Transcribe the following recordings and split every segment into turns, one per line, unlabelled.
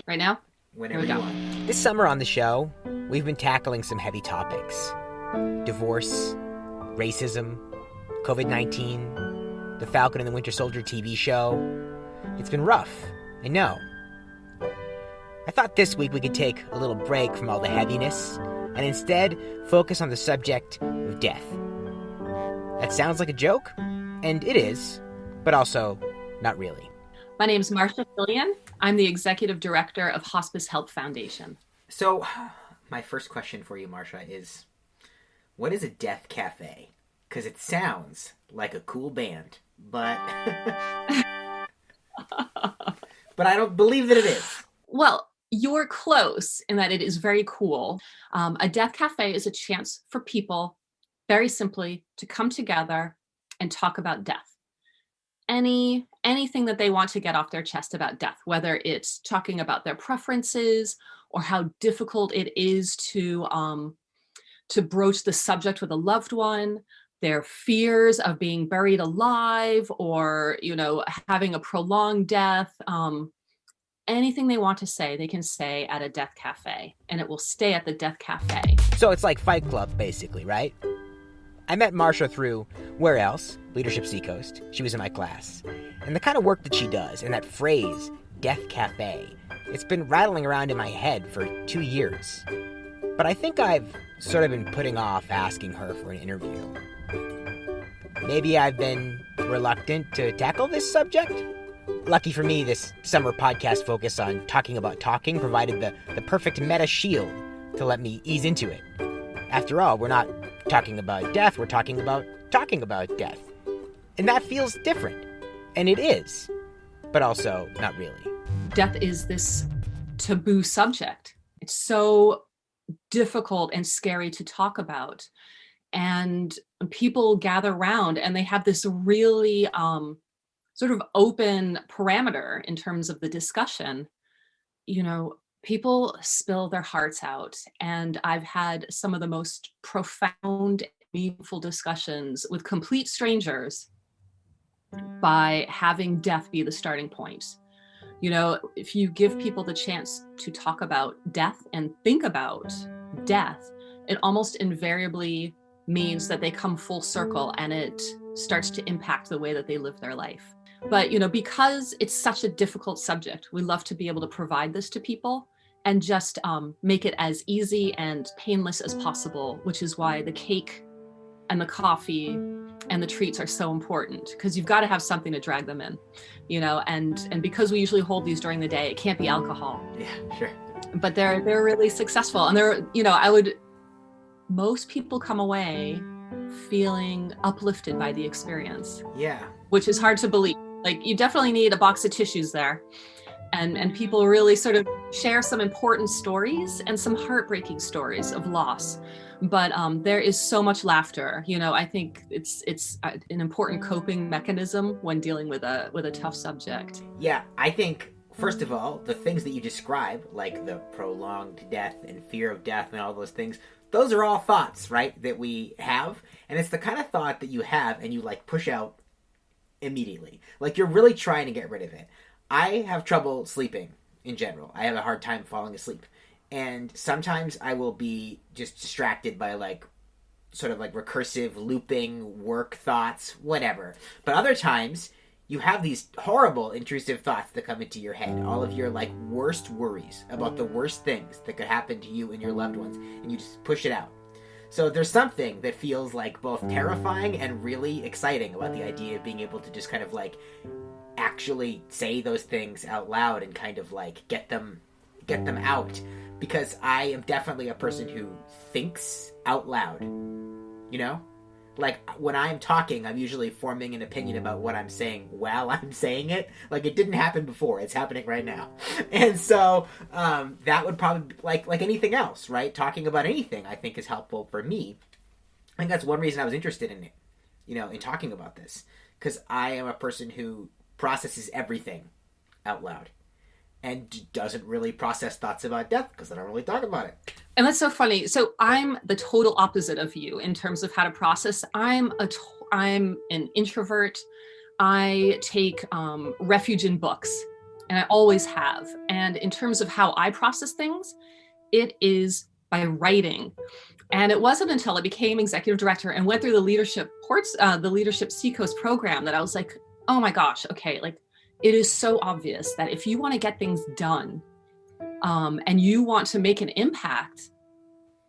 right now?
Whenever
Here we
you
go.
want.
This summer on the show, we've been tackling some heavy topics. Divorce, racism, COVID-19, the Falcon and the Winter Soldier TV show. It's been rough, I know. I thought this week we could take a little break from all the heaviness and instead focus on the subject of death. That sounds like a joke, and it is, but also not really.
My name is Marsha Filion. I'm the Executive Director of Hospice Help Foundation.
So, my first question for you, Marsha, is what is a death cafe? Because it sounds like a cool band, but but I don't believe that it is.
Well, you're close in that it is very cool. A death cafe is a chance for people, very simply, to come together and talk about death. Anything that they want to get off their chest about death, whether it's talking about their preferences or how difficult it is to broach the subject with a loved one, their fears of being buried alive, or having a prolonged death. Anything they want to say, they can say at a death cafe, and it will stay at the death cafe.
So it's like Fight Club, basically, right? I met Marsha through Where Else? Leadership Seacoast. She was in my class. And the kind of work that she does, and that phrase, death cafe, it's been rattling around in my head for 2 years. But I think I've sort of been putting off asking her for an interview. Maybe I've been reluctant to tackle this subject? Lucky for me, this summer podcast focus on talking about talking provided the perfect meta shield to let me ease into it. After all, we're not talking about death, we're talking about death. And that feels different. And it is. But also, not really.
Death is this taboo subject. It's so difficult and scary to talk about. And people gather around and they have this really sort of open parameter in terms of the discussion. People spill their hearts out, and I've had some of the most profound, meaningful discussions with complete strangers by having death be the starting point. If you give people the chance to talk about death and think about death, it almost invariably means that they come full circle and it starts to impact the way that they live their life. But, because it's such a difficult subject, we love to be able to provide this to people and just make it as easy and painless as possible, which is why the cake and the coffee and the treats are so important, because you've got to have something to drag them in, and because we usually hold these during the day, it can't be alcohol.
Yeah, sure.
But they're really successful, and most people come away feeling uplifted by the experience.
Yeah.
Which is hard to believe. Like, you definitely need a box of tissues there. And people really sort of share some important stories and some heartbreaking stories of loss. But there is so much laughter. I think it's an important coping mechanism when dealing with a tough subject.
Yeah, I think, first of all, the things that you describe, like the prolonged death and fear of death and all those things, those are all thoughts, right, that we have. And it's the kind of thought that you have and you push out immediately. You're really trying to get rid of it. I have trouble sleeping in general. I have a hard time falling asleep. And sometimes I will be just distracted by recursive looping work thoughts, whatever. But other times you have these horrible intrusive thoughts that come into your head, all of your worst worries about the worst things that could happen to you and your loved ones, and you just push it out. So there's something that feels both terrifying and really exciting about the idea of being able to just kind of actually say those things out loud and kind of get them out, because I am definitely a person who thinks out loud. When I'm talking, I'm usually forming an opinion about what I'm saying while I'm saying it. It didn't happen before, it's happening right now. And so that would probably like anything else, right? Talking about anything I think is helpful for me. I think that's one reason I was interested in it, in talking about this, because I am a person who processes everything out loud and doesn't really process thoughts about death because I don't really talk about it.
And that's so funny. So I'm the total opposite of you in terms of how to process. I'm an introvert. I take refuge in books and I always have. And in terms of how I process things, it is by writing. And it wasn't until I became executive director and went through the leadership Seacoast program that I was like, oh my gosh, okay, like it is so obvious that if you want to get things done and you want to make an impact,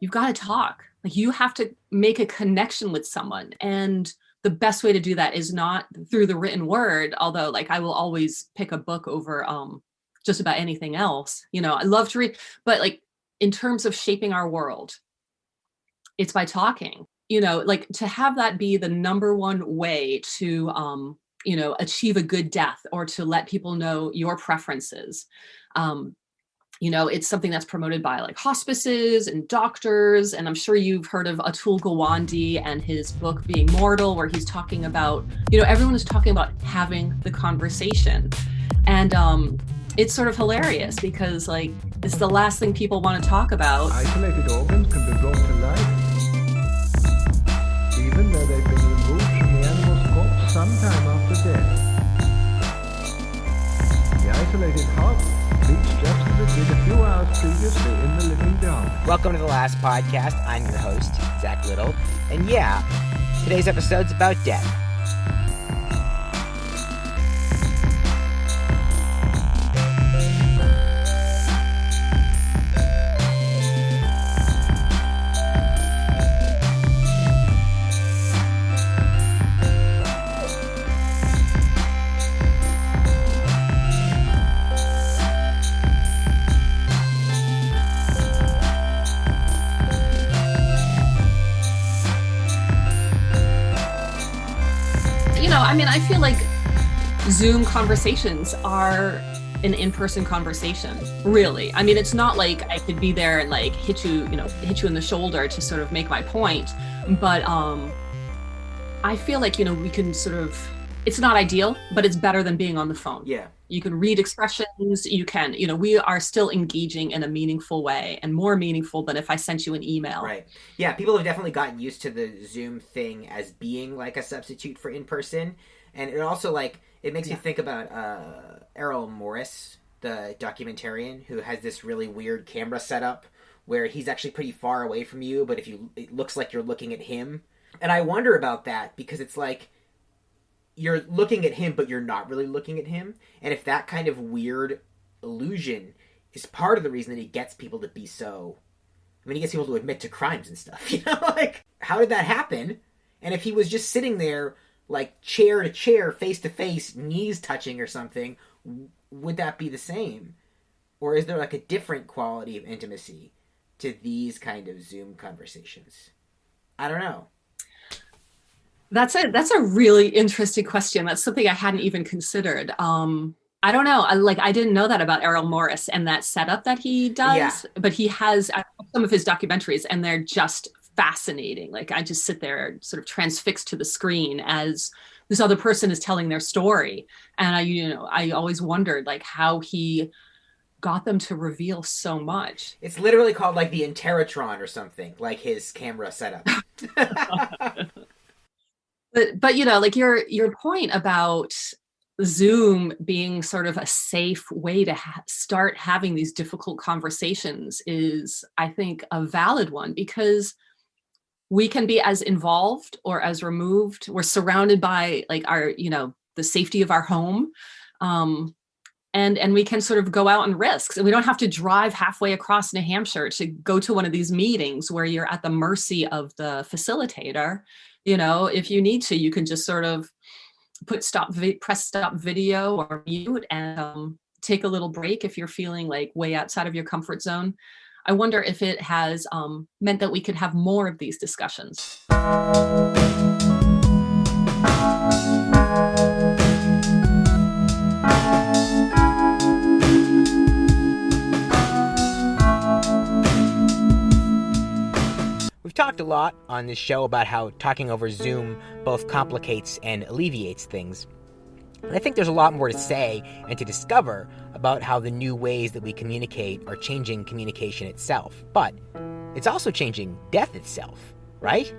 you've got to talk. Like you have to make a connection with someone. And the best way to do that is not through the written word, although like I will always pick a book over just about anything else. You know, I love to read, but like in terms of shaping our world, it's by talking. You know, like to have that be the number one way to you know, achieve a good death or to let people know your preferences. You know, it's something that's promoted by like hospices and doctors. And I'm sure you've heard of Atul Gawande and his book Being Mortal, where he's talking about, you know, everyone is talking about having the conversation. And it's sort of hilarious because like it's the last thing people want to talk about.
Isolated organs can be brought to life, even though they've been removed from the animal's corpse sometime after death. The isolated heart beats just as it did a few hours previously in the living dog.
Welcome to The Last Podcast. I'm your host, Zach Little. And yeah, today's episode's about death.
I mean, I feel like Zoom conversations are an in-person conversation, really. I mean, it's not like I could be there and like hit you in the shoulder to sort of make my point. But I feel like, you know, we can sort of, it's not ideal, but it's better than being on the phone.
Yeah.
You can read expressions, you can, you know, we are still engaging in a meaningful way and more meaningful than if I sent you an email.
Right. Yeah, people have definitely gotten used to the Zoom thing as being like a substitute for in-person. And it also like, it makes me think about Errol Morris, the documentarian, who has this really weird camera setup where he's actually pretty far away from you, but it looks like you're looking at him. And I wonder about that because it's like, you're looking at him, but you're not really looking at him. And if that kind of weird illusion is part of the reason that he gets people to be so... I mean, he gets people to admit to crimes and stuff, you know? Like, how did that happen? And if he was just sitting there, like, chair to chair, face to face, knees touching or something, would that be the same? Or is there, like, a different quality of intimacy to these kind of Zoom conversations? I don't know.
That's a really interesting question. That's something I hadn't even considered. I don't know. I didn't know that about Errol Morris and that setup that he does. Yeah. But he has some of his documentaries, and they're just fascinating. Like I just sit there, sort of transfixed to the screen as this other person is telling their story, and I always wondered like how he got them to reveal so much.
It's literally called like the Interatron or something, like his camera setup.
But you know, like your point about Zoom being sort of a safe way to start having these difficult conversations is, I think, a valid one, because we can be as involved or as removed. We're surrounded by like our, you know, the safety of our home. And we can sort of go out and risk. And we don't have to drive halfway across New Hampshire to go to one of these meetings where you're at the mercy of the facilitator. You know, if you need to, you can just sort of press stop video or mute and take a little break if you're feeling like way outside of your comfort zone. I wonder if it has meant that we could have more of these discussions.
We've talked a lot on this show about how talking over Zoom both complicates and alleviates things. And I think there's a lot more to say and to discover about how the new ways that we communicate are changing communication itself. But it's also changing death itself, right?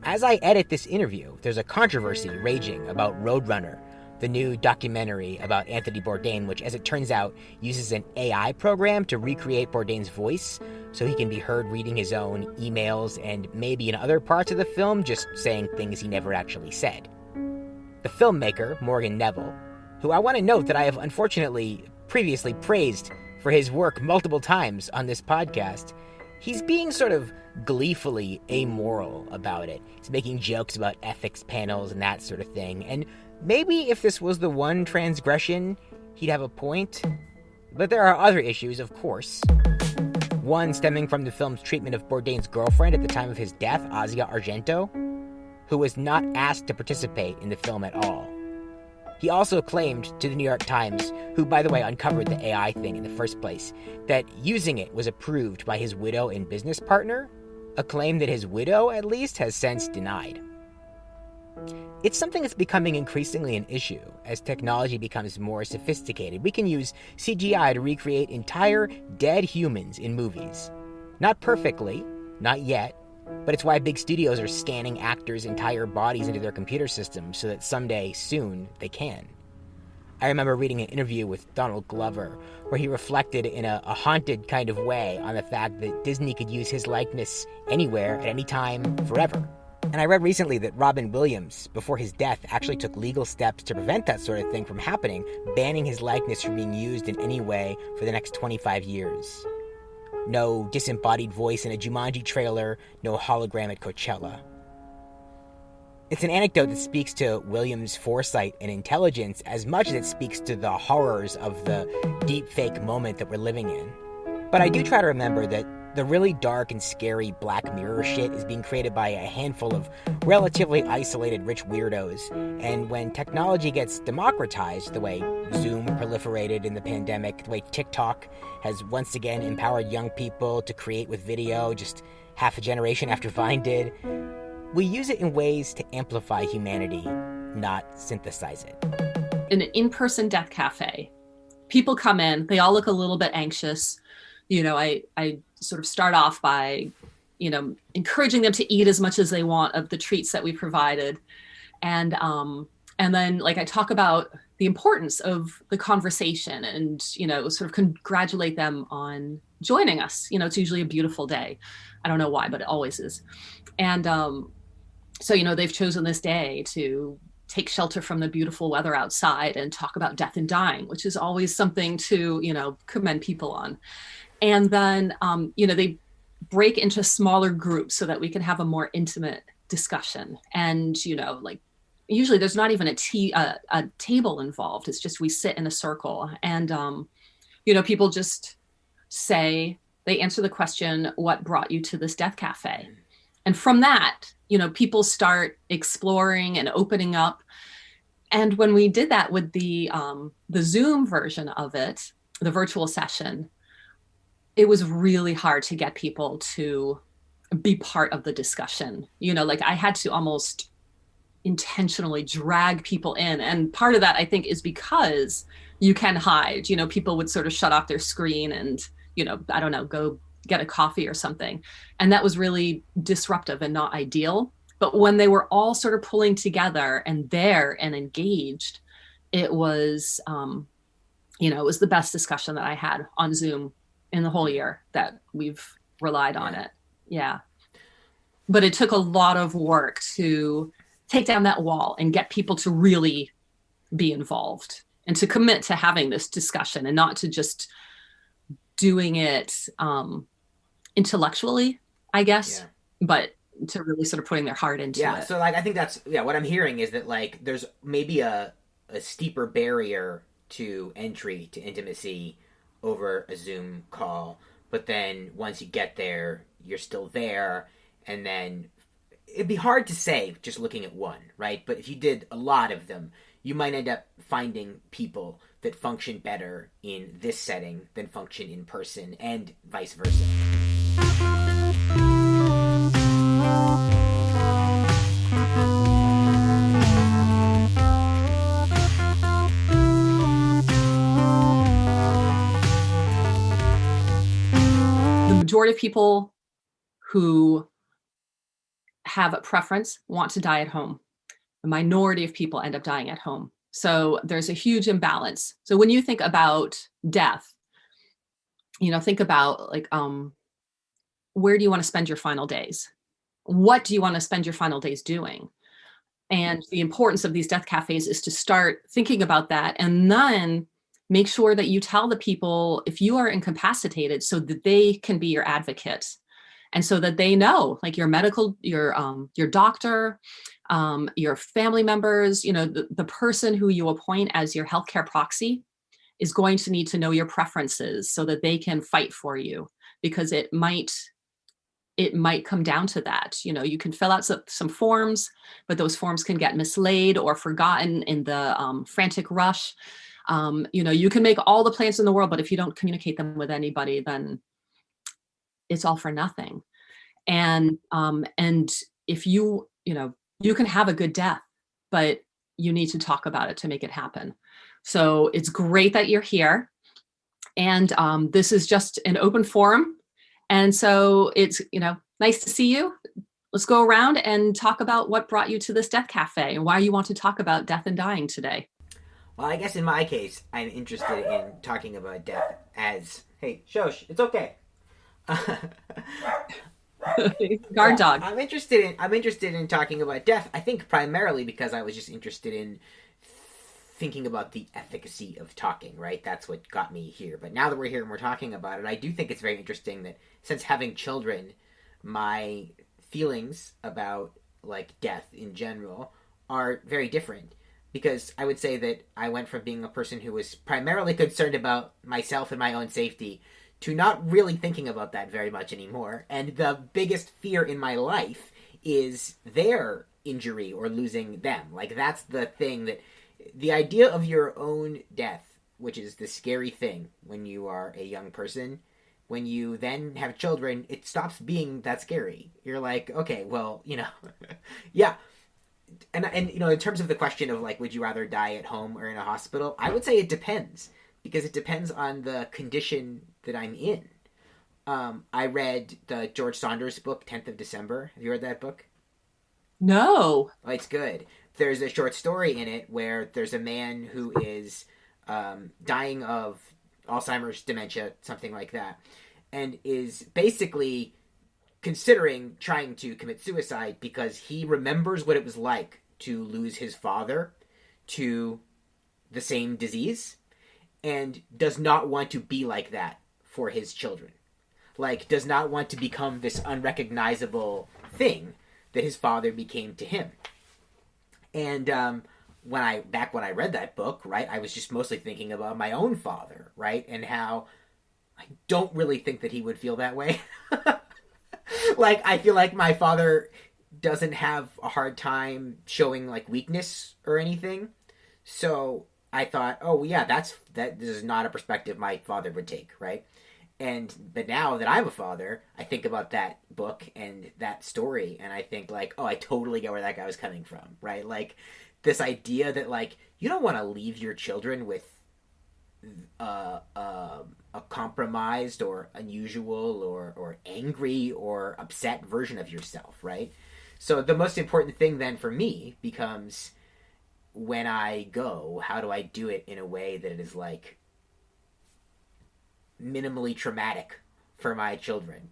As I edit this interview, there's a controversy raging about Roadrunner, the new documentary about Anthony Bourdain, which, as it turns out, uses an AI program to recreate Bourdain's voice so he can be heard reading his own emails and maybe in other parts of the film just saying things he never actually said. The filmmaker, Morgan Neville, who I want to note that I have unfortunately previously praised for his work multiple times on this podcast, he's being sort of gleefully amoral about it. He's making jokes about ethics panels and that sort of thing, and maybe if this was the one transgression, he'd have a point. But there are other issues, of course. One stemming from the film's treatment of Bourdain's girlfriend at the time of his death, Asia Argento, who was not asked to participate in the film at all. He also claimed to the New York Times, who by the way uncovered the AI thing in the first place, that using it was approved by his widow and business partner, a claim that his widow, at least, has since denied. It's something that's becoming increasingly an issue as technology becomes more sophisticated. We can use CGI to recreate entire dead humans in movies. Not perfectly, not yet, but it's why big studios are scanning actors' entire bodies into their computer systems so that someday, soon, they can. I remember reading an interview with Donald Glover where he reflected in a haunted kind of way on the fact that Disney could use his likeness anywhere, at any time, forever. And I read recently that Robin Williams, before his death, actually took legal steps to prevent that sort of thing from happening, banning his likeness from being used in any way for the next 25 years. No disembodied voice in a Jumanji trailer, no hologram at Coachella. It's an anecdote that speaks to Williams' foresight and intelligence as much as it speaks to the horrors of the deepfake moment that we're living in. But I do try to remember that the really dark and scary Black Mirror shit is being created by a handful of relatively isolated rich weirdos, and when technology gets democratized, the way Zoom proliferated in the pandemic, the way TikTok has once again empowered young people to create with video just half a generation after Vine did, we use it in ways to amplify humanity, not synthesize it.
In an in-person death cafe, people come in, they all look a little bit anxious. You know, I sort of start off by, encouraging them to eat as much as they want of the treats that we provided. And then like I talk about the importance of the conversation and, sort of congratulate them on joining us. It's usually a beautiful day. I don't know why, but it always is. And so, they've chosen this day to take shelter from the beautiful weather outside and talk about death and dying, which is always something to, commend people on. And then, they break into smaller groups so that we can have a more intimate discussion. And, usually there's not even a table involved. It's just we sit in a circle and, people just say, they answer the question, what brought you to this death cafe? And from that, people start exploring and opening up. And when we did that with the Zoom version of it, the virtual session, it was really hard to get people to be part of the discussion. I had to almost intentionally drag people in. And part of that, I think, is because you can hide. People would sort of shut off their screen and, I don't know, go get a coffee or something. And that was really disruptive and not ideal. But when they were all sort of pulling together and there and engaged, it was, it was the best discussion that I had on Zoom in the whole year that we've relied on it. Yeah. But it took a lot of work to take down that wall and get people to really be involved and to commit to having this discussion and not to just doing it intellectually, I guess, but to really sort of putting their heart into it.
Yeah. So I think that's, what I'm hearing is that there's maybe a steeper barrier to entry to intimacy over a Zoom call, but then once you get there, you're still there, and then it'd be hard to say just looking at one, right? But if you did a lot of them, you might end up finding people that function better in this setting than function in person, and vice versa.
Majority of people who have a preference want to die at home. The minority of people end up dying at home. So there's a huge imbalance. So when you think about death, think about like, where do you want to spend your final days? What do you want to spend your final days doing? And the importance of these death cafes is to start thinking about that, and then make sure that you tell the people if you are incapacitated so that they can be your advocate. And so that they know, like your doctor, your family members, the person who you appoint as your healthcare proxy is going to need to know your preferences so that they can fight for you, because it might come down to that. You can fill out some forms, but those forms can get mislaid or forgotten in the frantic rush. You can make all the plans in the world, but if you don't communicate them with anybody, then it's all for nothing. And if you can have a good death, but you need to talk about it to make it happen. So it's great that you're here. And this is just an open forum. And so it's, nice to see you. Let's go around and talk about what brought you to this death cafe and why you want to talk about death and dying today.
Well, I guess in my case, I'm interested in talking about death as, hey, Shosh, it's okay.
Guard dog.
I'm interested in talking about death. I think primarily because I was just interested in thinking about the efficacy of talking, right? That's what got me here. But now that we're here and we're talking about it, I do think it's very interesting that since having children, my feelings about like death in general are very different. Because I would say that I went from being a person who was primarily concerned about myself and my own safety to not really thinking about that very much anymore. And the biggest fear in my life is their injury or losing them. Like, that's the thing that... The idea of your own death, which is the scary thing when you are a young person, when you then have children, it stops being that scary. You're like, okay, well, yeah. And in terms of the question of, like, would you rather die at home or in a hospital, I would say it depends. Because it depends on the condition that I'm in. I read the George Saunders book, 10th of December. Have you read that book?
No.
Oh, it's good. There's a short story in it where there's a man who is dying of Alzheimer's, dementia, something like that, and is basically considering trying to commit suicide because he remembers what it was like to lose his father to the same disease and does not want to be like that for his children. Like, does not want to become this unrecognizable thing that his father became to him. And when I read that book, right, I was just mostly thinking about my own father, right, and how I don't really think that he would feel that way. Like, I feel like my father doesn't have a hard time showing, like, weakness or anything. So I thought, oh, yeah, this is not a perspective my father would take, right? But now that I'm a father, I think about that book and that story, and I think, like, oh, I totally get where that guy was coming from, right? Like, this idea that, like, you don't want to leave your children with a compromised or unusual or angry or upset version of yourself, right? So the most important thing then for me becomes, when I go, how do I do it in a way that it is, like, minimally traumatic for my children,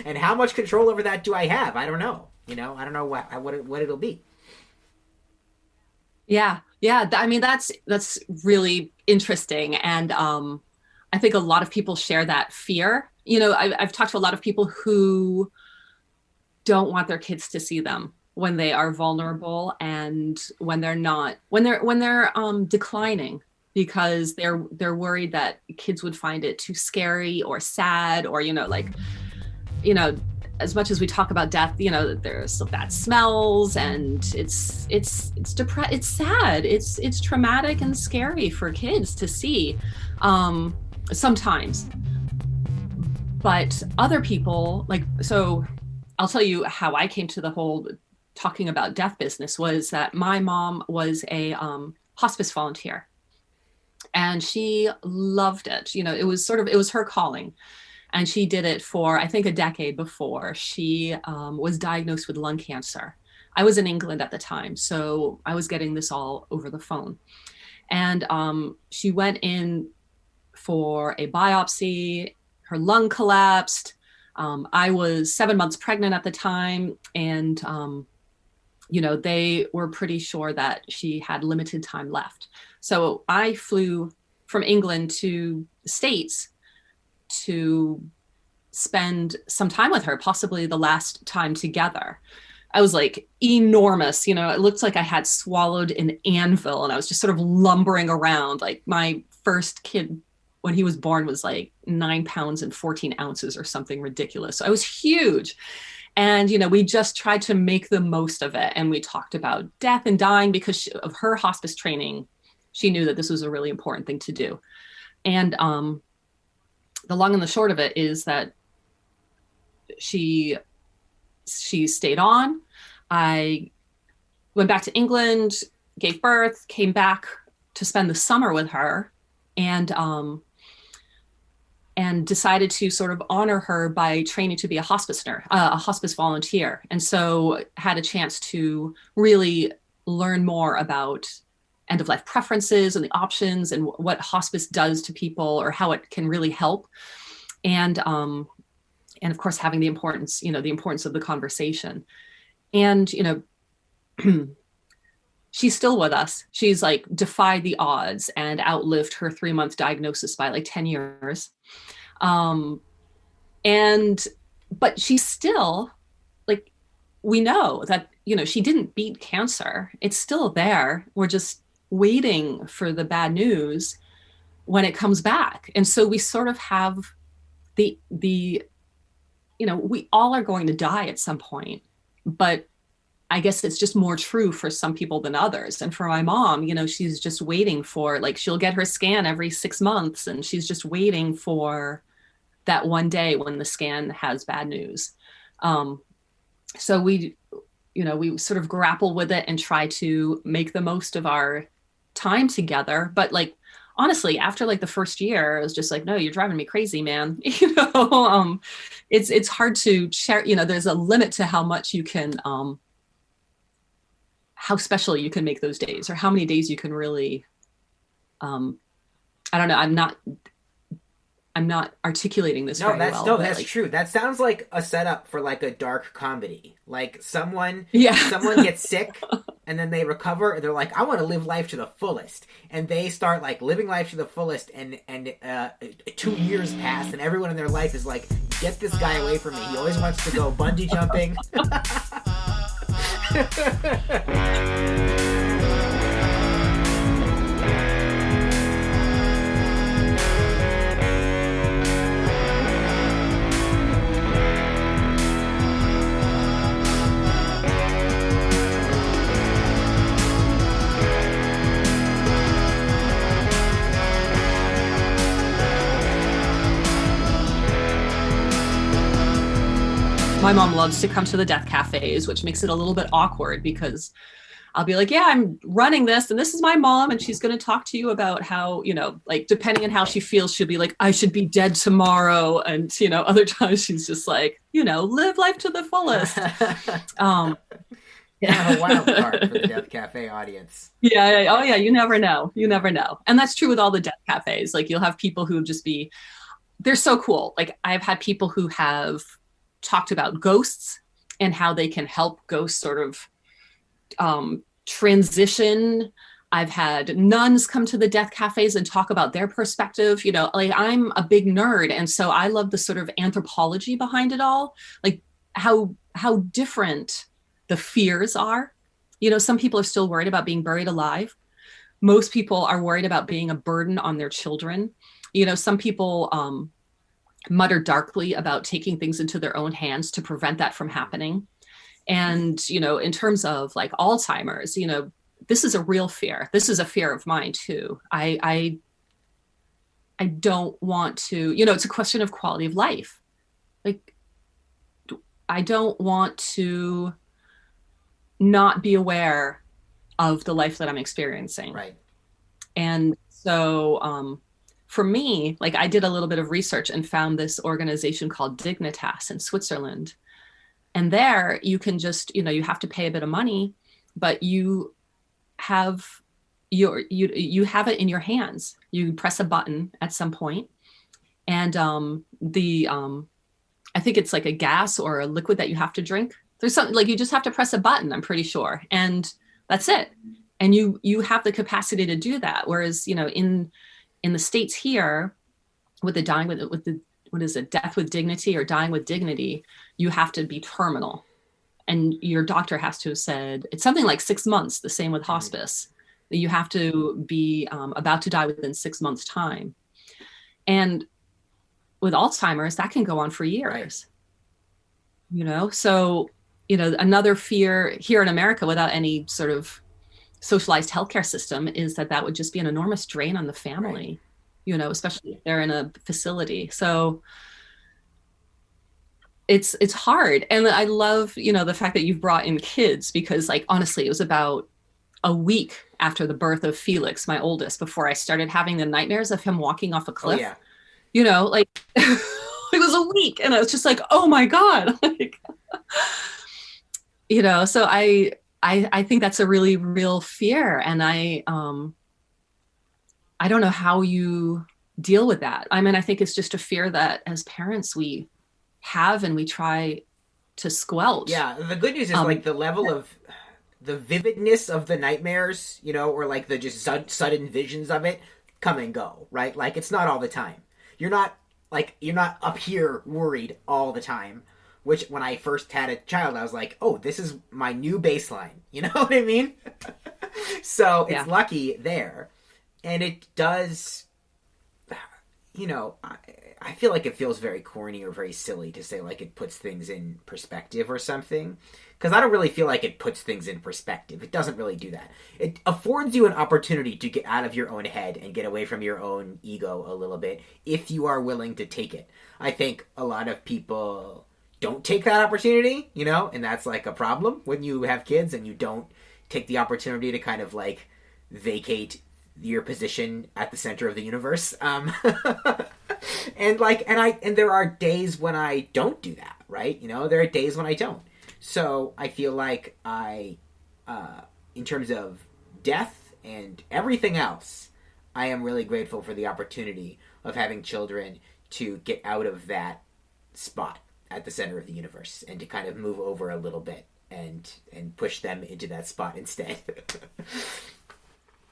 And how much control over that do I have? I don't know. I don't know what it'll be.
Yeah. I mean, that's really interesting. And I think a lot of people share that fear. I've talked to a lot of people who don't want their kids to see them when they are vulnerable and when they're declining, because they're worried that kids would find it too scary or sad, or as much as we talk about death, there's some bad smells, and it's sad, it's traumatic and scary for kids to see sometimes. But other people, so I'll tell you how I came to the whole talking about death business. Was that my mom was a hospice volunteer, and she loved it. It was her calling. And she did it for, I think, a decade before she was diagnosed with lung cancer. I was in England at the time, so I was getting this all over the phone. And she went in for a biopsy. Her lung collapsed. I was 7 months pregnant at the time, and they were pretty sure that she had limited time left. So I flew from England to the States to spend some time with her, possibly the last time together. I was like enormous, it looked like I had swallowed an anvil, and I was just sort of lumbering around. Like my first kid, when he was born, was like 9 pounds and 14 ounces or something ridiculous. So I was huge. And, we just tried to make the most of it. And we talked about death and dying because of her hospice training. She knew that this was a really important thing to do. And the long and the short of it is that she stayed on. I went back to England, gave birth, came back to spend the summer with her, and decided to sort of honor her by training to be a hospice nurse, a hospice volunteer. And so had a chance to really learn more about end-of-life preferences and the options and what hospice does to people, or how it can really help. And of course, having the importance of the conversation. And, she's still with us. She's like defied the odds and outlived her 3-month diagnosis by like 10 years. But she's still like, we know that, she didn't beat cancer. It's still there. We're just waiting for the bad news when it comes back. And so we sort of have we all are going to die at some point, but I guess it's just more true for some people than others. And for my mom, she's just waiting for, like, she'll get her scan every 6 months, and she's just waiting for that one day when the scan has bad news. So we sort of grapple with it and try to make the most of our time together. But like, honestly, after like the first year, it was just like, no, you're driving me crazy, man. It's hard to share, there's a limit to how much you can, how special you can make those days, or how many days you can really, I don't know. I'm not articulating this very well.
No, that's true. That sounds like a setup for like a dark comedy. Like someone gets sick and then they recover and they're like, I want to live life to the fullest. And they start like living life to the fullest, and 2 years pass and everyone in their life is like, get this guy away from me. He always wants to go bungee jumping.
My mom loves to come to the death cafes, which makes it a little bit awkward because I'll be like, yeah, I'm running this and this is my mom. And she's going to talk to you about how, like, depending on how she feels, she'll be like, I should be dead tomorrow. And, other times she's just like, live life to the fullest.
Yeah, a wild card for the Death Cafe audience.
Yeah. Oh, yeah. You never know. And that's true with all the death cafes. Like, you'll have people who just they're so cool. Like, I've had people who have talked about ghosts and how they can help ghosts sort of transition. I've had nuns come to the death cafes and talk about their perspective. Like, I'm a big nerd, and so I love the sort of anthropology behind it all, like how different the fears are. Some people are still worried about being buried alive. Most people are worried about being a burden on their children. Some people mutter darkly about taking things into their own hands to prevent that from happening. And, in terms of like Alzheimer's, this is a real fear. This is a fear of mine too. I don't want to, it's a question of quality of life. Like, I don't want to not be aware of the life that I'm experiencing.
Right.
And so, for me, like, I did a little bit of research and found this organization called Dignitas in Switzerland. And there you can just, you have to pay a bit of money, but you have you have it in your hands. You press a button at some point, and I think it's like a gas or a liquid that you have to drink. There's something like you just have to press a button, I'm pretty sure, and that's it. And you have the capacity to do that. Whereas, in the States here, with the dying with the what is it, death with dignity or dying with dignity, you have to be terminal, and your doctor has to have said it's something like 6 months. The same with hospice. You have to be about to die within 6 months' time. And with Alzheimer's, that can go on for years. Right. So, another fear here in America without any sort of socialized healthcare system is that would just be an enormous drain on the family, right. Especially if they're in a facility. So it's hard. And I love, the fact that you've brought in kids, because like, honestly, it was about a week after the birth of Felix, my oldest, before I started having the nightmares of him walking off a cliff.
Oh, yeah.
Like it was a week, and I was just like, oh my God. Like, so I think that's a really real fear. And I don't know how you deal with that. I mean, I think it's just a fear that as parents we have and we try to squelch.
Yeah. The good news is like the level of the vividness of the nightmares, or like the just sudden visions of it come and go, right? Like it's not all the time. You're not up here worried all the time, which when I first had a child, I was like, oh, this is my new baseline. You know what I mean? So it's lucky there. And it does, I feel like it feels very corny or very silly to say like it puts things in perspective or something. Because I don't really feel like it puts things in perspective. It doesn't really do that. It affords you an opportunity to get out of your own head and get away from your own ego a little bit if you are willing to take it. I think a lot of people don't take that opportunity, and that's like a problem when you have kids and you don't take the opportunity to kind of like vacate your position at the center of the universe. And there are days when I don't do that, right? There are days when I don't. So I feel like in terms of death and everything else, I am really grateful for the opportunity of having children to get out of that spot at the center of the universe and to kind of move over a little bit and push them into that spot instead.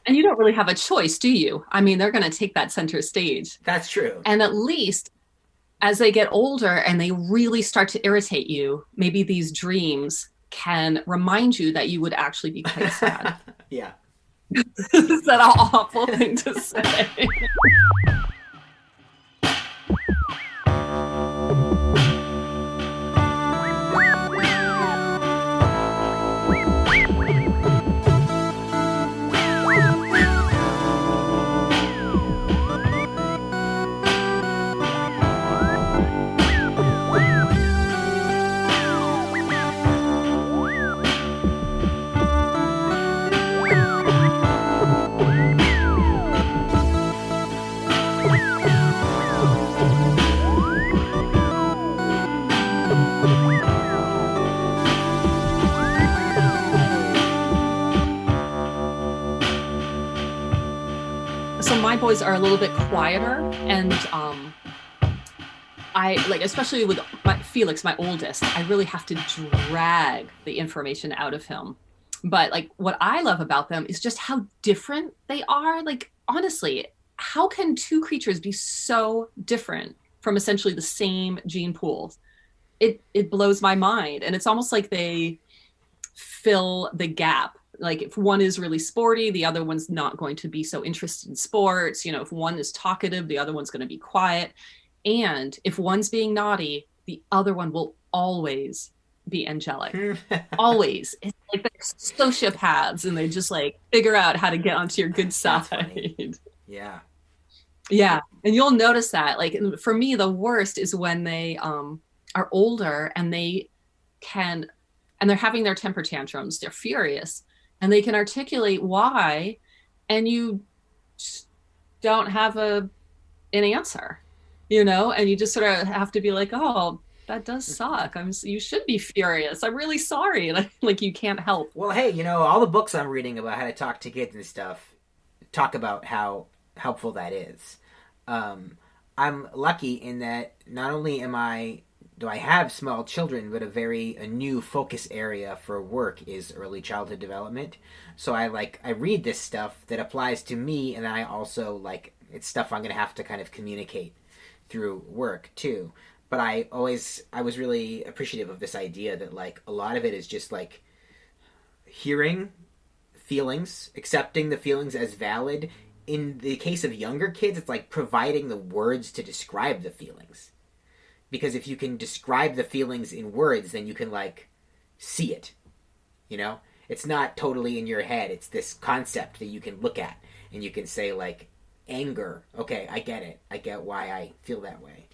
And you don't really have a choice, do you? I mean, they're going to take that center stage.
That's true.
And at least as they get older and they really start to irritate you, maybe these dreams can remind you that you would actually be quite sad.
Yeah.
Is that an awful thing to say? My boys are a little bit quieter, and I like, especially with Felix, my oldest, I really have to drag the information out of him. But like, what I love about them is just how different they are. Like, honestly, how can two creatures be so different from essentially the same gene pool? It blows my mind. And it's almost like they fill the gap. Like if one is really sporty, the other one's not going to be so interested in sports. If one is talkative, the other one's going to be quiet. And if one's being naughty, the other one will always be angelic. Always. It's like they're sociopaths and they just like figure out how to get onto your good side.
Yeah.
Yeah. And you'll notice that. Like for me, the worst is when they are older and they're having their temper tantrums. They're furious. And they can articulate why, and you don't have an answer, and you just sort of have to be like, oh, that does suck. You should be furious. I'm really sorry. Like you can't help.
Well, hey, all the books I'm reading about how to talk to kids and stuff talk about how helpful that is. I'm lucky in that not only do I have small children, but a new focus area for work is early childhood development. So I read this stuff that applies to me, and then I also it's stuff I'm gonna have to kind of communicate through work too. But I was really appreciative of this idea that a lot of it is just hearing feelings, accepting the feelings as valid. In the case of younger kids, it's providing the words to describe the feelings. Because if you can describe the feelings in words, then you can see it. It's not totally in your head. It's this concept that you can look at and you can say anger. Okay, I get it. I get why I feel that way.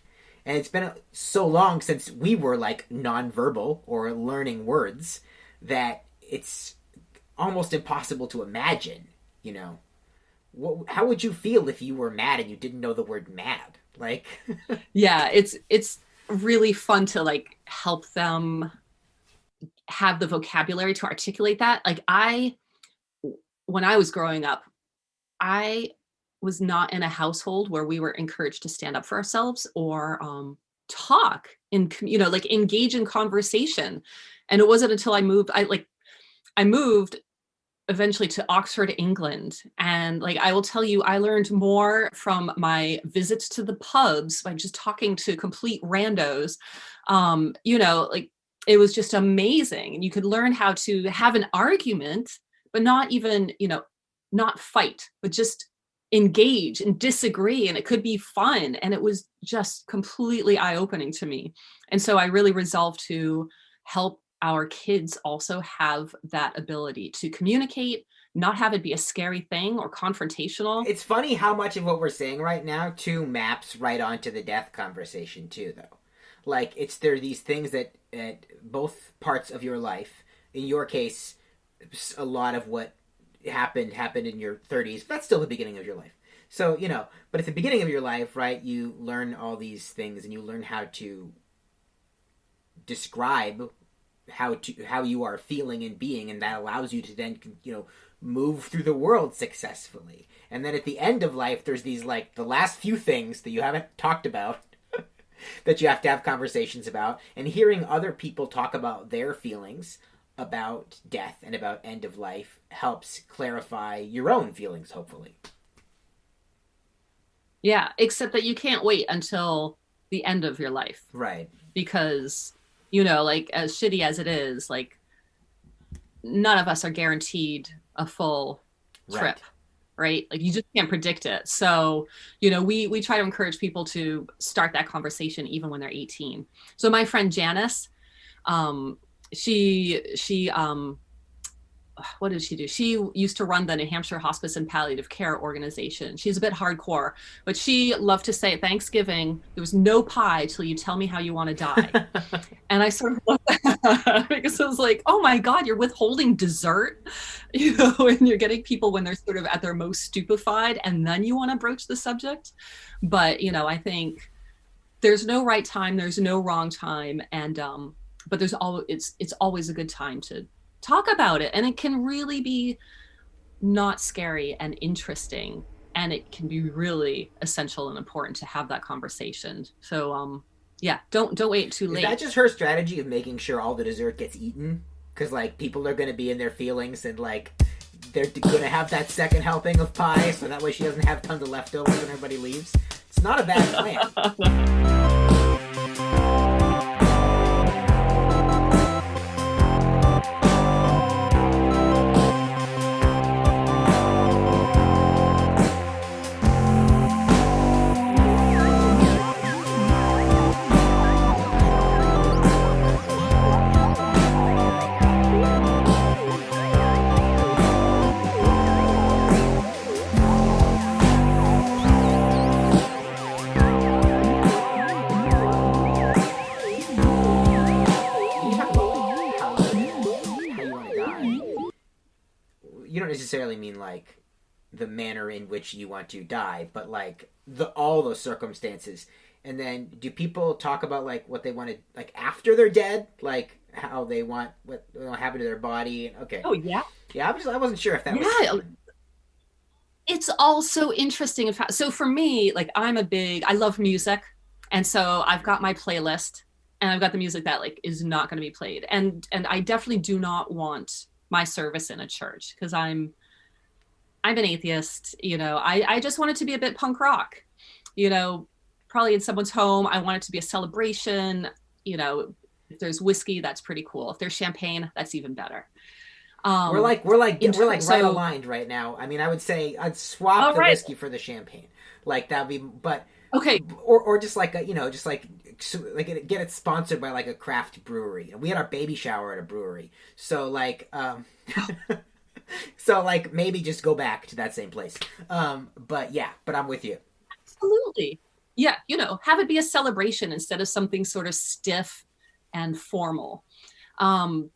And it's been so long since we were nonverbal or learning words that it's almost impossible to imagine, how would you feel if you were mad and you didn't know the word mad?
Yeah, it's really fun to help them have the vocabulary to articulate that. When I was growing up, I was not in a household where we were encouraged to stand up for ourselves or talk engage in conversation. And it wasn't until I moved, I moved eventually to Oxford, England. And I will tell you, I learned more from my visits to the pubs by just talking to complete randos. It was just amazing. And you could learn how to have an argument, but not even, not fight, but just engage and disagree. And it could be fun. And it was just completely eye-opening to me. And so I really resolved to help our kids also have that ability to communicate, not have it be a scary thing or confrontational.
It's funny how much of what we're saying right now too maps right onto the death conversation too, though. There are these things that at both parts of your life. In your case, a lot of what happened in your 30s. But that's still the beginning of your life. So, but at the beginning of your life, right, you learn all these things and you learn how to describe how you are feeling and being, and that allows you to then move through the world successfully. And then at the end of life, there's these the last few things that you haven't talked about that you have to have conversations about, and hearing other people talk about their feelings about death and about end of life helps clarify your own feelings, hopefully.
Yeah, except that you can't wait until the end of your life.
Right.
Because as shitty as it is, none of us are guaranteed a full trip, right? You just can't predict it. So, we try to encourage people to start that conversation even when they're 18. So my friend Janice, she what did she do? She used to run the New Hampshire Hospice and Palliative Care organization. She's a bit hardcore, but she loved to say at Thanksgiving, there was no pie till you tell me how you want to die. And I sort of loved that because I was oh my God, you're withholding dessert, and you're getting people when they're sort of at their most stupefied, and then you want to broach the subject. But, I think there's no right time, there's no wrong time. And, but there's it's always a good time to talk about it, and it can really be not scary and interesting, and it can be really essential and important to have that conversation. So don't wait too late.
Is that just her strategy of making sure all the dessert gets eaten? Because people are going to be in their feelings, and they're going to have that second helping of pie, so that way she doesn't have tons of leftovers when everybody leaves. It's not a bad plan. Necessarily mean the manner in which you want to die, but all those circumstances. And then do people talk about like what they wanted like after they're dead, like how they want what will happen to their body? Okay,
Oh yeah.
yeah, I wasn't sure if that was
Yeah, it's all so interesting. In fact, so for me, like I love music. And so I've got my playlist and I've got the music that like is not going to be played. And I definitely do not want my service in a church because I'm an atheist, I just want it to be a bit punk rock, you know, probably in someone's home. I want it to be a celebration, if there's whiskey, that's pretty cool. If there's champagne, that's even better.
We're like right
So,
aligned right now. I mean, I would say I'd swap
all
the
right.
whiskey for the champagne. Like that'd be, but
Okay.
or just like just like get it sponsored by like a craft brewery. We had our baby shower at a brewery, so like so like maybe just go back to that same place. But yeah, but I'm with you.
Absolutely. Yeah. Have it be a celebration instead of something sort of stiff and formal. Um,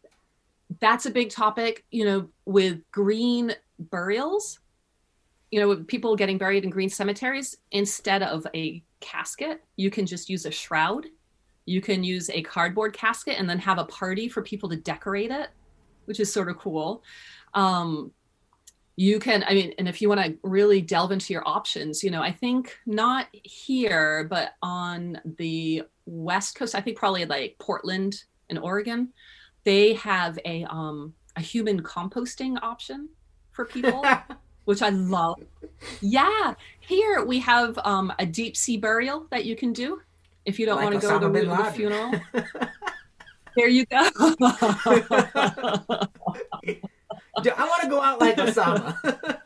that's a big topic, with green burials, with people getting buried in green cemeteries. Instead of a casket, you can just use a shroud. You can use a cardboard casket and then have a party for people to decorate it, which is sort of cool. You can, and if you want to really delve into your options, I think not here, but on the West Coast, I think probably like Portland and Oregon, they have a human composting option for people, which I love. Yeah, here we have a deep sea burial that you can do if you don't
Like
want to go the
Osama bin
route of the
Laden.
funeral. There you go.
I want to go out like Osama.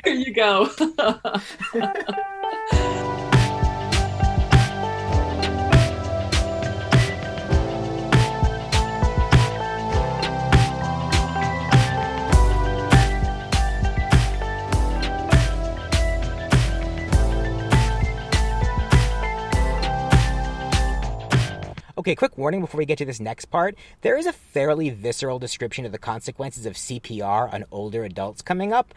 There you go.
Okay, quick warning before we get to this next part. There is a fairly visceral description of the consequences of CPR on older adults coming up.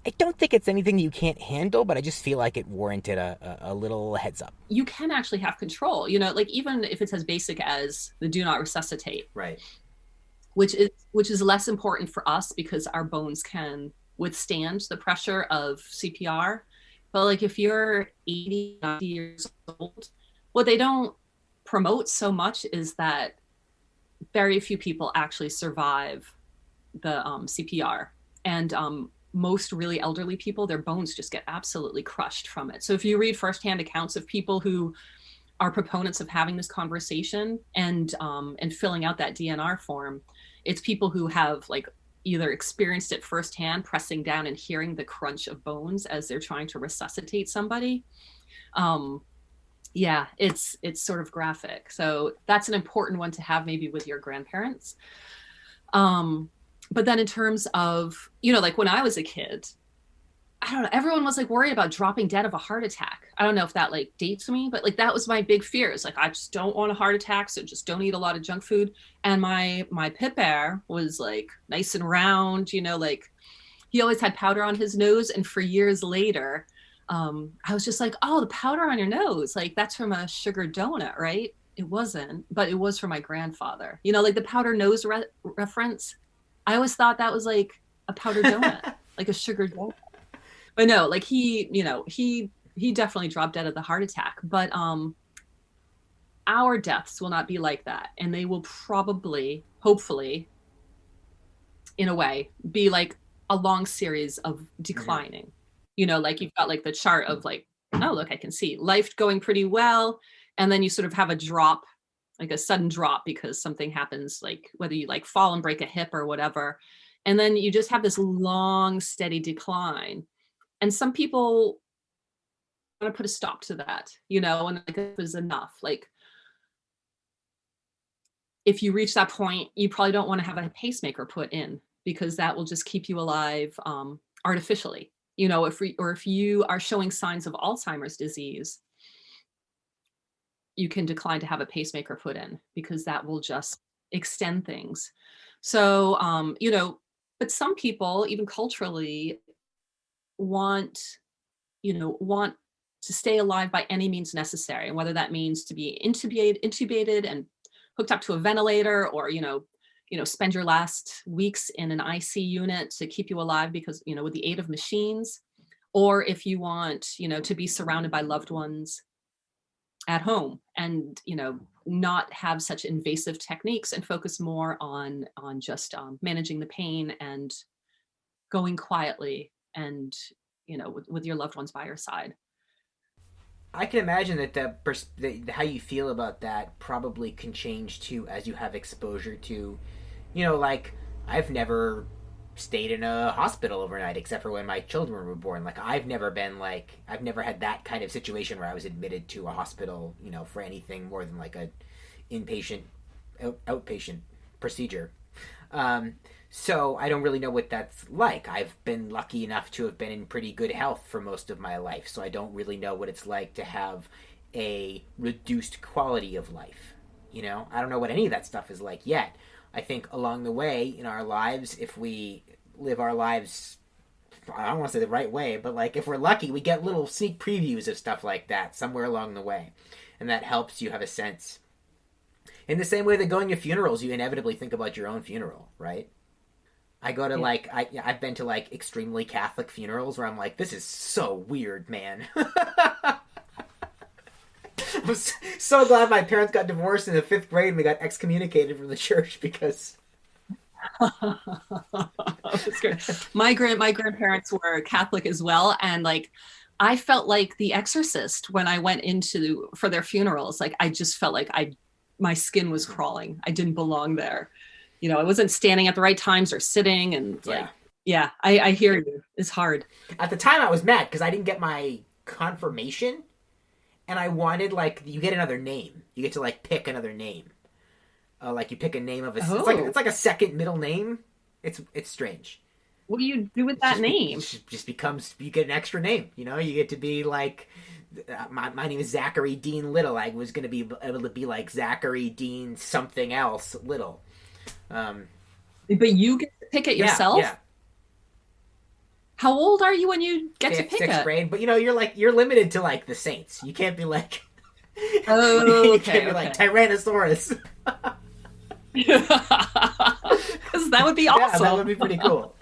I don't think it's anything you can't handle, but I just feel like it warranted a little heads up.
You can actually have control, like even if it's as basic as the do not resuscitate,
Right.
which is less important for us because our bones can withstand the pressure of CPR. But like if you're 80, 90 years old, what they don't promote so much is that very few people actually survive the CPR. And most really elderly people, their bones just get absolutely crushed from it. So if you read firsthand accounts of people who are proponents of having this conversation and filling out that DNR form, it's people who have like either experienced it firsthand, pressing down and hearing the crunch of bones as they're trying to resuscitate somebody. Yeah, it's sort of graphic. So that's an important one to have maybe with your grandparents. But then in terms of, like when I was a kid, I don't know, everyone was like worried about dropping dead of a heart attack. I don't know if that like dates me, but like that was my big fear. It's like, I just don't want a heart attack. So just don't eat a lot of junk food. And my pit bear was like nice and round, like he always had powder on his nose. And for years later, I was just like, oh, the powder on your nose, like that's from a sugar donut, right? It wasn't, but it was for my grandfather. Like the powder nose reference. I always thought that was like a powder donut, like a sugar donut. But no, like he definitely dropped dead of the heart attack. But our deaths will not be like that, and they will probably, hopefully, in a way, be like a long series of declining. Like you've got like the chart of like, oh, look, I can see life going pretty well. And then you sort of have a drop, like a sudden drop because something happens, like whether you like fall and break a hip or whatever. And then you just have this long, steady decline. And some people want to put a stop to that, and like it was enough. Like if you reach that point, you probably don't want to have a pacemaker put in because that will just keep you alive artificially. If you are showing signs of Alzheimer's disease, you can decline to have a pacemaker put in because that will just extend things. So, but some people, even culturally, want to stay alive by any means necessary. And whether that means to be intubated and hooked up to a ventilator, or, spend your last weeks in an IC unit to keep you alive because, with the aid of machines, or if you want, to be surrounded by loved ones at home and, not have such invasive techniques and focus more on just managing the pain and going quietly and, with your loved ones by your side.
I can imagine that how you feel about that probably can change too as you have exposure to, like, I've never stayed in a hospital overnight except for when my children were born. Like, I've never had that kind of situation where I was admitted to a hospital, for anything more than like a inpatient, outpatient procedure. So I don't really know what that's like. I've been lucky enough to have been in pretty good health for most of my life, so I don't really know what it's like to have a reduced quality of life. I don't know what any of that stuff is like yet. I think along the way in our lives, if we live our lives, I don't want to say the right way, but like if we're lucky, we get little sneak previews of stuff like that somewhere along the way. And that helps you have a sense. In the same way that going to funerals, you inevitably think about your own funeral, right? I go to I've been to like extremely Catholic funerals where I'm like, this is so weird, man. I'm so glad my parents got divorced in the 5th grade and we got excommunicated from the church because...
That's great. My grandparents were Catholic as well, and like I felt like the Exorcist when I went for their funerals. Like I just felt like my skin was crawling. I didn't belong there. I wasn't standing at the right times or sitting, and I hear you. It's hard.
At the time I was mad because I didn't get my confirmation. And I wanted, like, you get another name. You get to, like, pick another name. Like, you pick a name of a... Oh. It's like a second middle name. It's strange.
What do you do with that name?
Just becomes... You get an extra name, You get to be, like... my name is Zachary Dean Little. I was going to be able to be, like, Zachary Dean something else Little.
But you get to pick it yourself?
Yeah.
How old are you when you get to pick it?
6th grade, but you're limited to like the saints. You can't be like,
you
can't be like Tyrannosaurus.
Because that would be awesome.
Yeah, that would be pretty cool.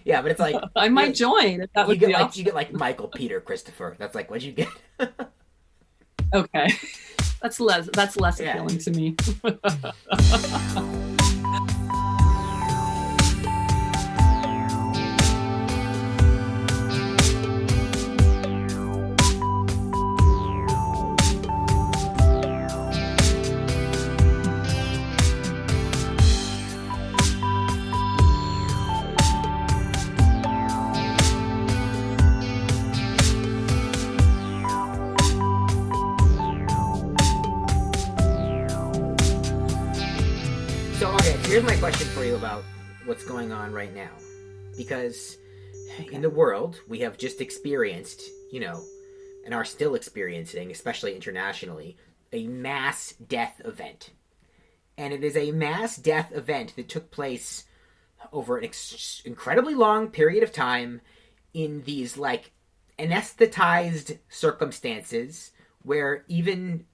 Yeah, but it's like
I might join. If that would be awesome.
You get like Michael, Peter, Christopher. That's like what you get.
Okay, that's less appealing to me.
Here's my question for you about what's going on right now. Because in the world, we have just experienced, and are still experiencing, especially internationally, a mass death event. And it is a mass death event that took place over an incredibly long period of time in these, like, anesthetized circumstances where even,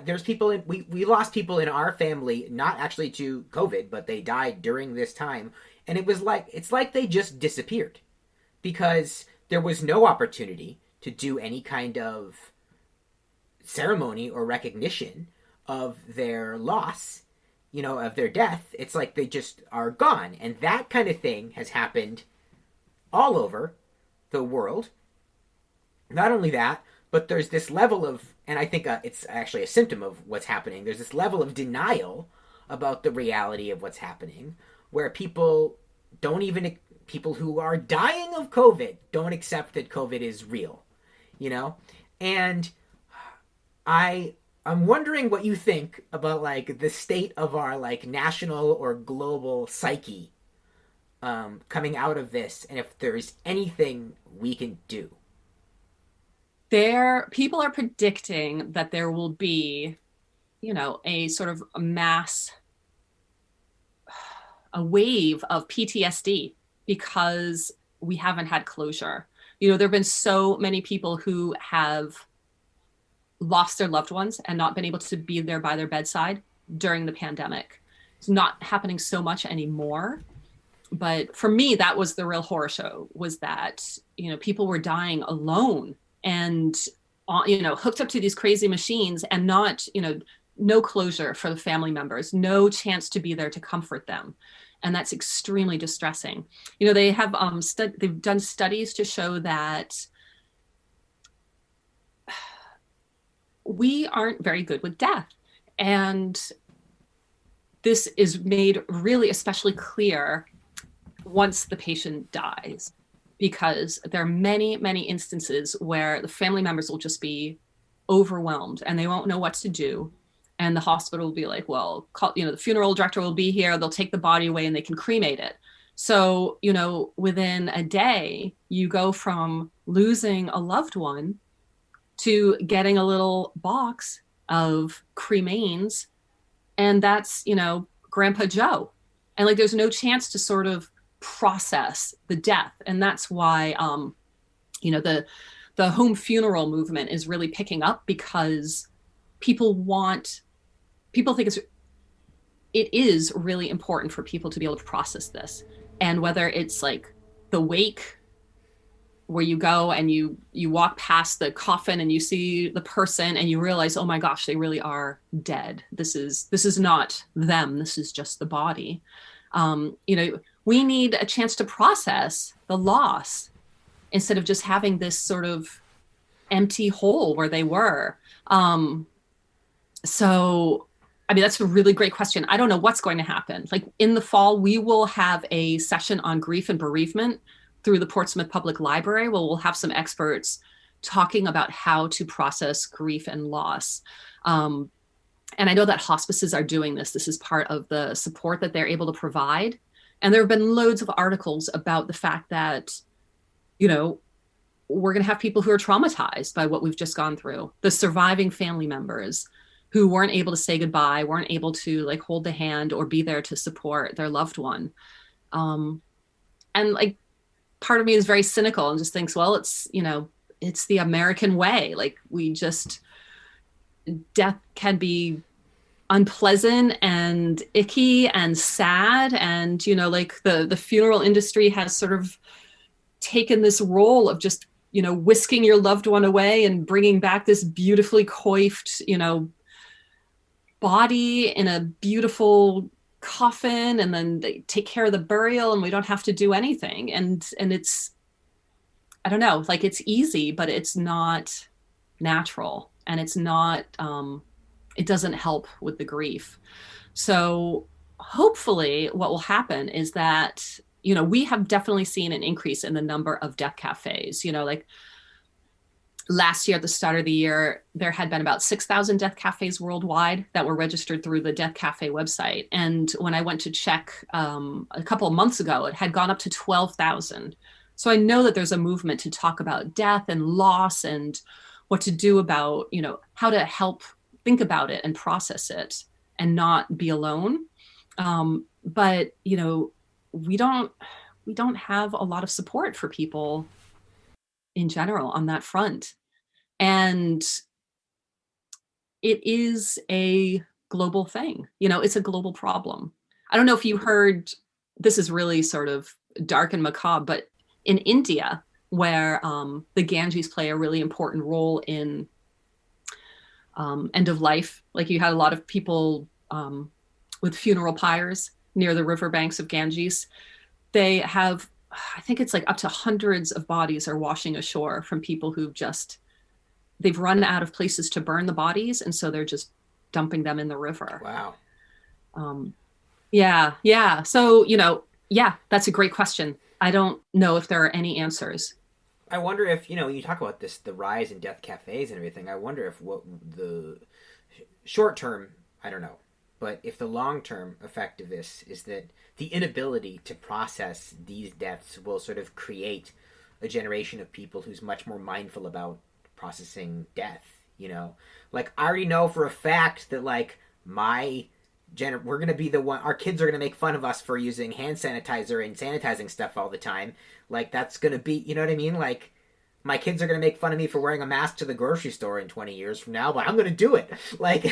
there's people we lost people in our family, not actually to COVID, but they died during this time. And it's like they just disappeared because there was no opportunity to do any kind of ceremony or recognition of their loss, of their death. It's like they just are gone. And that kind of thing has happened all over the world. Not only that, but there's this level of, and I think it's actually a symptom of what's happening, there's this level of denial about the reality of what's happening, where people who are dying of COVID don't accept that COVID is real, And I'm wondering what you think about, like, the state of our, like, national or global psyche coming out of this, and if there's anything we can do.
People are predicting that there will be, a sort of a wave of PTSD because we haven't had closure, There have been so many people who have lost their loved ones and not been able to be there by their bedside during the pandemic. It's not happening so much anymore. But for me, that was the real horror show, was that, people were dying alone and, hooked up to these crazy machines and not, no closure for the family members, no chance to be there to comfort them. And that's extremely distressing. They have they've done studies to show that we aren't very good with death. And this is made really especially clear once the patient dies, because there are many, many instances where the family members will just be overwhelmed and they won't know what to do. And the hospital will be like, well, the funeral director will be here. They'll take the body away and they can cremate it. So, within a day, you go from losing a loved one to getting a little box of cremains. And that's, Grandpa Joe. And like, there's no chance to sort of process the death. And that's why, the home funeral movement is really picking up, because people think it is really important for people to be able to process this. And whether it's like the wake, where you go and you walk past the coffin and you see the person and you realize, oh my gosh, they really are dead. This is not them. This is just the body. We need a chance to process the loss instead of just having this sort of empty hole where they were. So, that's a really great question. I don't know what's going to happen. Like in the fall, we will have a session on grief and bereavement through the Portsmouth Public Library, where we'll have some experts talking about how to process grief and loss. And I know that hospices are doing this. This is part of the support that they're able to provide. And there have been loads of articles about the fact that, we're going to have people who are traumatized by what we've just gone through. The surviving family members who weren't able to say goodbye, weren't able to like hold the hand or be there to support their loved one. And like, part of me is very cynical and just thinks, well, it's the American way. Like death can be unpleasant and icky and sad. And, like the funeral industry has sort of taken this role of just, whisking your loved one away and bringing back this beautifully coiffed, body in a beautiful coffin, and then they take care of the burial and we don't have to do anything. And it's, I don't know, like it's easy, but it's not natural, and it's not, it doesn't help with the grief. So hopefully what will happen is that, we have definitely seen an increase in the number of death cafes. Like last year at the start of the year, there had been about 6,000 death cafes worldwide that were registered through the Death Cafe website. And when I went to check a couple of months ago, it had gone up to 12,000. So I know that there's a movement to talk about death and loss and what to do about, how to help think about it and process it and not be alone. But, we don't have a lot of support for people in general on that front. And it is a global thing. It's a global problem. I don't know if you heard, this is really sort of dark and macabre, but in India, where the Ganges play a really important role in end of life, like you had a lot of people with funeral pyres near the riverbanks of Ganges. They have, I think it's like up to hundreds of bodies are washing ashore from people they've run out of places to burn the bodies. And so they're just dumping them in the river.
Wow.
Yeah. So, that's a great question. I don't know if there are any answers.
I wonder if, you talk about this, the rise in death cafes and everything. I wonder if what the short term, I don't know, but if the long term effect of this is that the inability to process these deaths will sort of create a generation of people who's much more mindful about processing death, Like, I already know for a fact that, like, we're going to be the one, our kids are going to make fun of us for using hand sanitizer and sanitizing stuff all the time. Like, that's going to be, you know what I mean? Like, my kids are going to make fun of me for wearing a mask to the grocery store in 20 years from now, but I'm going to do it. Like,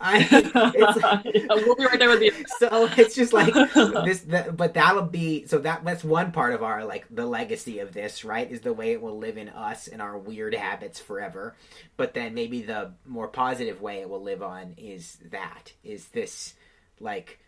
We'll be right there with you.
So it's just like but that'll be, so that's one part of our, like, the legacy of this, right, is the way it will live in us and our weird habits forever. But then maybe the more positive way it will live on is this, like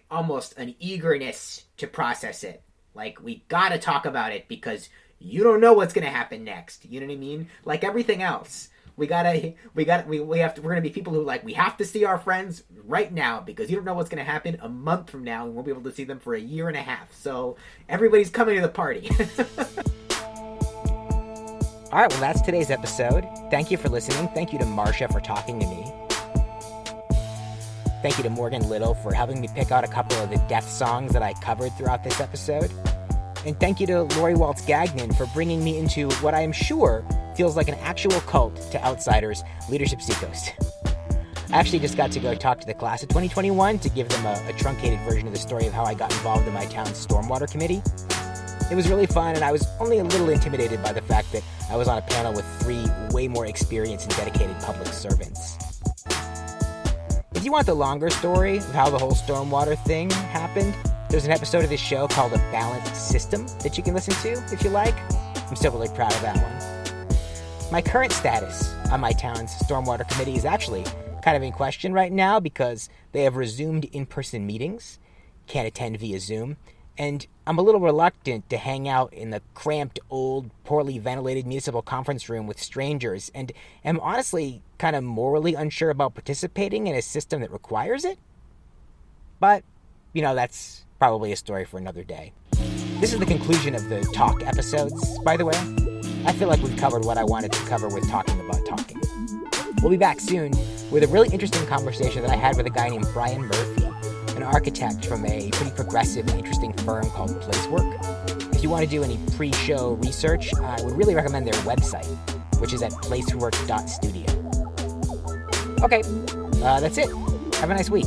almost an eagerness to process it. Like, we gotta talk about it because you don't know what's gonna happen next. You know what I mean? Like everything else, we're gonna be people who, like, we have to see our friends right now because you don't know what's gonna happen a month from now, and we'll be able to see them for a year and a half. So everybody's coming to the party.
All right, well, that's today's episode. Thank you for listening. Thank you to Marsha for talking to me. Thank you to Morgan Little for helping me pick out a couple of the death songs that I covered throughout this episode. And thank you to Lori Waltz Gagnon for bringing me into what I am sure feels like an actual cult to outsiders, Leadership Seacoast. I actually just got to go talk to the class of 2021 to give them a truncated version of the story of how I got involved in my town's stormwater committee. It was really fun, and I was only a little intimidated by the fact that I was on a panel with 3 way more experienced and dedicated public servants. If you want the longer story of how the whole stormwater thing happened, there's an episode of this show called A Balanced System that you can listen to if you like. I'm still really proud of that one. My current status on my town's stormwater committee is actually kind of in question right now because they have resumed in-person meetings, can't attend via Zoom, and I'm a little reluctant to hang out in the cramped, old, poorly ventilated municipal conference room with strangers, and am honestly kind of morally unsure about participating in a system that requires it. But, that's probably a story for another day. This is the conclusion of the talk episodes, by the way. I feel like we've covered what I wanted to cover with talking about talking. We'll be back soon with a really interesting conversation that I had with a guy named Brian Murphy, an architect from a pretty progressive and interesting firm called Placework. If you want to do any pre-show research, I would really recommend their website, which is at placework.studio. Okay, that's it. Have a nice week.